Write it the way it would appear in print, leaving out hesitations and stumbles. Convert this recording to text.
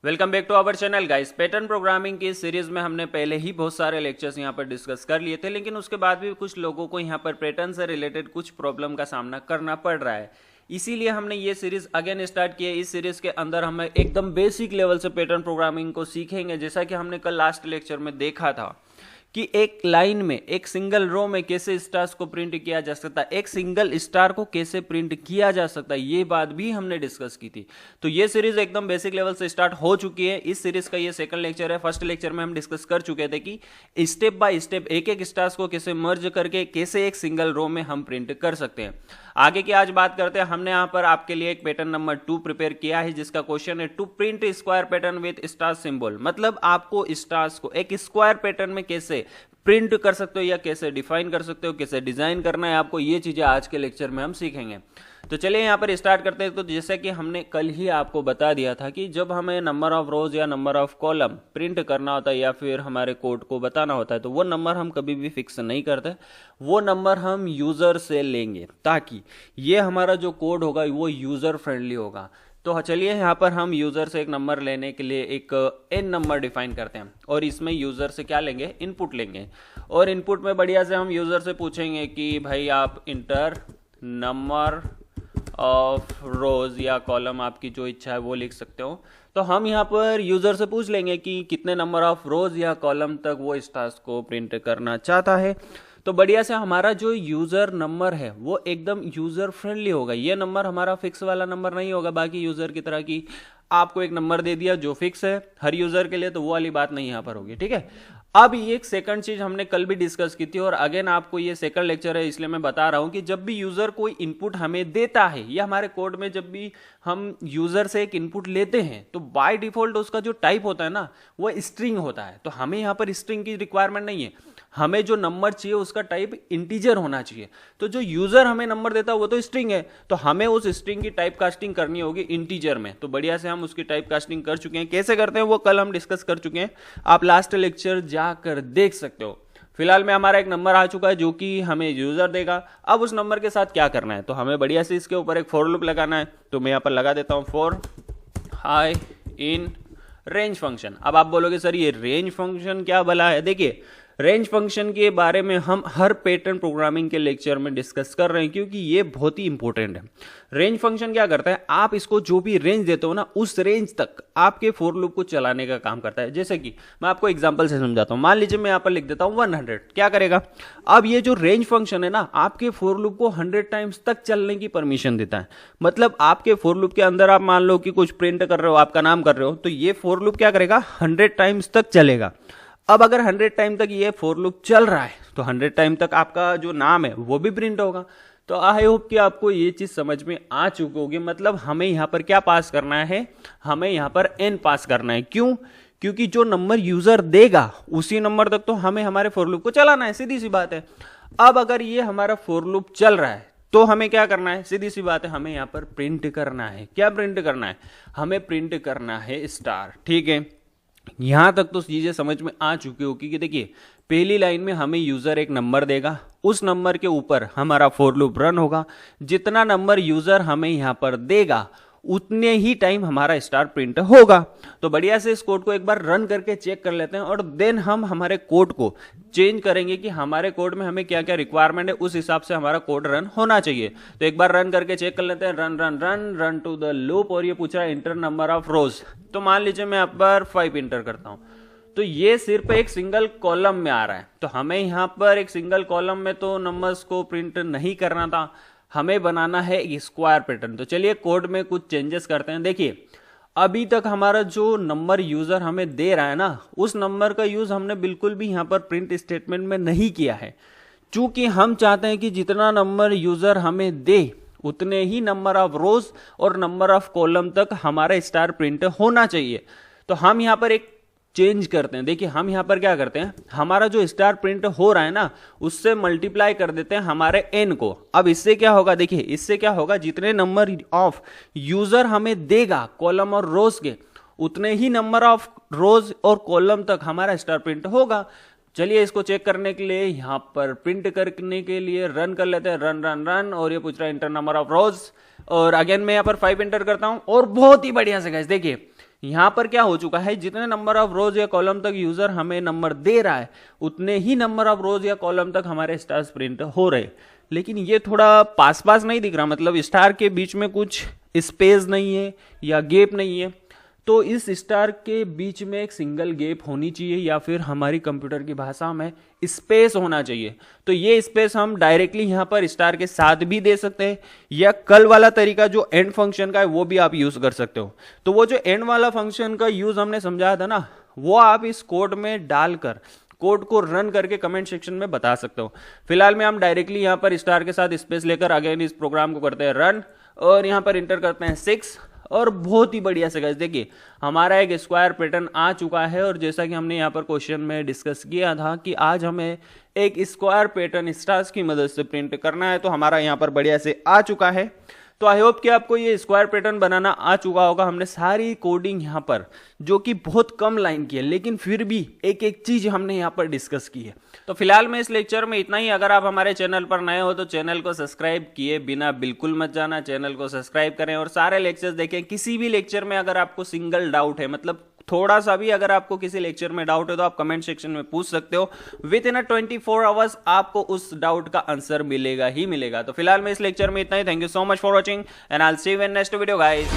Welcome back to our channel guys. Pattern programming की series में हमने पहले ही बहुत सारे लेक्चर्स यहाँ पर डिस्कस कर लिए थे, लेकिन उसके बाद भी कुछ लोगों को यहाँ पर पैटर्न से रिलेटेड कुछ प्रॉब्लम का सामना करना पड़ रहा है। इसीलिए हमने ये सीरीज अगेन स्टार्ट की है। इस सीरीज के अंदर हम एकदम बेसिक लेवल से पैटर्न प्रोग्रामिंग को सीखेंगे, जैसा कि हमने कल लास्ट लेक्चर में देखा था कि एक लाइन में, एक सिंगल रो में कैसे स्टार्स को प्रिंट किया जा सकता है, एक सिंगल स्टार को कैसे प्रिंट किया जा सकता है, ये बात भी हमने डिस्कस की थी। तो ये सीरीज एकदम बेसिक लेवल से स्टार्ट हो चुकी है। इस सीरीज का ये सेकंड लेक्चर है। फर्स्ट लेक्चर में हम डिस्कस कर चुके थे कि स्टेप बाय स्टेप एक एक स्टार्स को कैसे मर्ज करके कैसे एक सिंगल रो में हम प्रिंट कर सकते हैं। आगे की आज बात करते हैं। हमने यहाँ पर आपके लिए एक पैटर्न नंबर 2 प्रिपेयर किया है, जिसका क्वेश्चन है to print square pattern with star symbol. मतलब आपको स्टार्स को एक स्क्वायर पैटर्न में कैसे प्रिंट कर सकते हो या कैसे डिफाइन कर सकते हो, कैसे डिजाइन करना है आपको, ये चीजें आज के लेक्चर में हम सीखेंगे। तो चलिए यहाँ पर स्टार्ट करते हैं। तो जैसे कि हमने कल ही आपको बता दिया था कि जब हमें नंबर ऑफ रोज या नंबर ऑफ कॉलम प्रिंट करना होता है या फिर हमारे कोड को बताना होता है, तो वो नंबर हम कभी भी फिक्स नहीं करते। वो नंबर हम यूजर से लेंगे ताकि ये हमारा जो कोड होगा वो यूजर फ्रेंडली होगा। तो चलिए यहाँ पर हम यूजर से एक नंबर लेने के लिए एक एन नंबर डिफाइन करते हैं और इसमें यूजर से क्या लेंगे, इनपुट लेंगे। और इनपुट में बढ़िया से हम यूजर से पूछेंगे कि भाई आप इंटर नंबर ऑफ रोज या कॉलम, आपकी जो इच्छा है वो लिख सकते हो। तो हम यहाँ पर यूजर से पूछ लेंगे कि कितने नंबर ऑफ रोज या कॉलम तक वो स्टार्स को प्रिंट करना चाहता है। तो बढ़िया से हमारा जो यूजर नंबर है वो एकदम यूजर फ्रेंडली होगा। ये नंबर हमारा फिक्स वाला नंबर नहीं होगा बाकी यूजर की तरह की आपको एक नंबर दे दिया जो फिक्स है हर यूजर के लिए, तो वो वाली बात नहीं यहाँ पर होगी। ठीक है। अब ये एक सेकंड चीज हमने कल भी डिस्कस की थी और अगेन आपको ये सेकंड लेक्चर है इसलिए मैं बता रहा हूं कि जब भी यूजर कोई इनपुट हमें देता है या हमारे कोड में जब भी हम यूजर से एक इनपुट लेते हैं तो बाय डिफॉल्ट उसका जो टाइप होता है ना वो स्ट्रिंग होता है। तो हमें यहाँ पर स्ट्रिंग की रिक्वायरमेंट नहीं है, हमें जो नंबर चाहिए उसका टाइप इंटीजर होना चाहिए। तो जो यूजर हमें नंबर देता है वो तो स्ट्रिंग है, तो हमें उस स्ट्रिंग की टाइप कास्टिंग करनी होगी इंटीजर में। तो बढ़िया से हम उसकी टाइप कास्टिंग कर चुके हैं। कैसे करते हैं वो कल हम डिस्कस कर चुके हैं, आप लास्ट लेक्चर जाकर देख सकते हो। फिलहाल में हमारा एक नंबर आ चुका है जो कि हमें यूजर देगा। अब उस नंबर के साथ क्या करना है, तो हमें बढ़िया से इसके ऊपर एक फॉर लूप लगाना है। तो मैं यहाँ पर लगा देता हूँ for high in range function. अब आप बोलोगे सर ये रेंज फंक्शन क्या भला है। देखिए रेंज फंक्शन के बारे में हम हर पैटर्न प्रोग्रामिंग के लेक्चर में डिस्कस कर रहे हैं क्योंकि ये बहुत ही इंपॉर्टेंट है। रेंज फंक्शन क्या करता है, आप इसको जो भी रेंज देते हो ना उस रेंज तक आपके फॉर लूप को चलाने का काम करता है। जैसे कि मैं आपको एग्जांपल से समझाता हूं। मान लीजिए मैं यहाँ पर लिख देता हूं 100, क्या करेगा, अब ये जो रेंज फंक्शन है ना आपके फॉर लूप को 100 टाइम्स तक चलने की परमिशन देता है। मतलब आपके फॉर लूप के अंदर आप मान लो कि कुछ प्रिंट कर रहे हो, आपका नाम कर रहे हो, तो ये फॉर लूप क्या करेगा 100 टाइम्स तक चलेगा। अब अगर 100 टाइम तक ये फॉर लूप चल रहा है तो 100 टाइम तक आपका जो नाम है वो भी प्रिंट होगा। तो आई होप कि आपको ये चीज समझ में आ चुकी होगी। मतलब हमें यहाँ पर क्या पास करना है, हमें यहाँ पर n पास करना है। क्यों, क्योंकि जो नंबर यूजर देगा उसी नंबर तक तो हमें हमारे फॉर लूप को चलाना है, सीधी सी बात है। अब अगर ये हमारा फॉर लूप चल रहा है तो हमें क्या करना है, सीधी सी बात है, हमें यहाँ पर प्रिंट करना है। क्या प्रिंट करना है, हमें प्रिंट करना है स्टार। ठीक है, यहां तक तो चीजें समझ में आ चुकी होगी कि देखिए पहली लाइन में हमें यूजर एक नंबर देगा, उस नंबर के ऊपर हमारा फॉर लूप रन होगा। जितना नंबर यूजर हमें यहां पर देगा उतने ही टाइम हमारा स्टार प्रिंट होगा। तो बढ़िया से इस कोड को एक बार रन करके चेक कर लेते हैं और देन हम हमारे कोड को चेंज करेंगे कि हमारे कोड में हमें क्या क्या रिक्वायरमेंट है, उस हिसाब से हमारा कोड रन होना चाहिए। तो एक बार रन करके चेक कर लेते हैं। Run run run run to the loop और ये पूछ रहा है इंटर नंबर ऑफ रोज। तो मान लीजिए मैं यहाँ पर 5 इंटर करता हूँ, तो ये सिर्फ एक सिंगल कॉलम में आ रहा है। तो हमें यहाँ पर एक सिंगल कॉलम में तो नंबर्स को प्रिंट नहीं करना था, हमें बनाना है स्क्वायर पैटर्न। तो चलिए कोड में कुछ चेंजेस करते हैं। देखिए अभी तक हमारा जो नंबर यूजर हमें दे रहा है ना उस नंबर का यूज हमने बिल्कुल भी यहाँ पर प्रिंट स्टेटमेंट में नहीं किया है, चूंकि हम चाहते हैं कि जितना नंबर यूजर हमें दे उतने ही नंबर ऑफ रोज और नंबर ऑफ कॉलम तक हमारा स्टार प्रिंट होना चाहिए। तो हम यहाँ पर एक चेंज करते हैं। देखिए हम यहां पर क्या करते हैं, हमारा जो स्टार प्रिंट हो रहा है ना उससे मल्टीप्लाई कर देते हैं हमारे n को। अब इससे क्या होगा, देखिए इससे क्या होगा, जितने नंबर ऑफ यूजर हमें देगा कॉलम और रोज के उतने ही नंबर ऑफ रोज और कॉलम तक हमारा स्टार प्रिंट होगा। चलिए इसको चेक करने के लिए यहां पर प्रिंट करने के लिए रन कर लेते हैं। रन रन रन और ये पूछ रहा है इंटर नंबर ऑफ रोज और अगेन मैं यहाँ पर 5 एंटर करता हूं और बहुत ही बढ़िया से गाइस देखिए यहाँ पर क्या हो चुका है, जितने नंबर ऑफ रोज या कॉलम तक यूजर हमें नंबर दे रहा है उतने ही नंबर ऑफ रोज या कॉलम तक हमारे स्टार्स प्रिंट हो रहे, लेकिन ये थोड़ा पास पास नहीं दिख रहा, मतलब स्टार के बीच में कुछ स्पेस नहीं है या गैप नहीं है। तो इस स्टार के बीच में एक सिंगल गैप होनी चाहिए, या फिर हमारी कंप्यूटर की भाषा में स्पेस होना चाहिए। तो ये स्पेस हम डायरेक्टली यहाँ पर स्टार के साथ भी दे सकते हैं, या कल वाला तरीका जो एंड फंक्शन का है वो भी आप यूज कर सकते हो। तो वो जो एंड वाला फंक्शन का यूज हमने समझाया था ना, वो आप इस कोड में डालकर कोड को रन करके कमेंट सेक्शन में बता सकते हो। फिलहाल में हम डायरेक्टली यहाँ पर स्टार के साथ स्पेस लेकर अगेन इस प्रोग्राम को करते हैं रन, और यहाँ पर इंटर करते हैं 6, और बहुत ही बढ़िया से गाइस देखिए हमारा एक स्क्वायर पैटर्न आ चुका है। और जैसा कि हमने यहाँ पर क्वेश्चन में डिस्कस किया था कि आज हमें एक स्क्वायर पैटर्न स्टार्स की मदद से प्रिंट करना है, तो हमारा यहाँ पर बढ़िया से आ चुका है। तो आई होप कि आपको ये स्क्वायर पैटर्न बनाना आ चुका होगा। हमने सारी कोडिंग यहाँ पर जो कि बहुत कम लाइन की है, लेकिन फिर भी एक एक चीज हमने यहाँ पर डिस्कस की है। तो फिलहाल में इस लेक्चर में इतना ही। अगर आप हमारे चैनल पर नए हो तो चैनल को सब्सक्राइब किए बिना बिल्कुल मत जाना, चैनल को सब्सक्राइब करें और सारे लेक्चर्स देखें। किसी भी लेक्चर में अगर आपको सिंगल डाउट है, मतलब थोड़ा सा भी अगर आपको किसी लेक्चर में डाउट है, तो आप कमेंट सेक्शन में पूछ सकते हो। विद इन 24 आवर्स आपको उस डाउट का आंसर मिलेगा ही मिलेगा। तो फिलहाल में इस लेक्चर में इतना ही। Thank you so much for watching and I will see you in next video guys.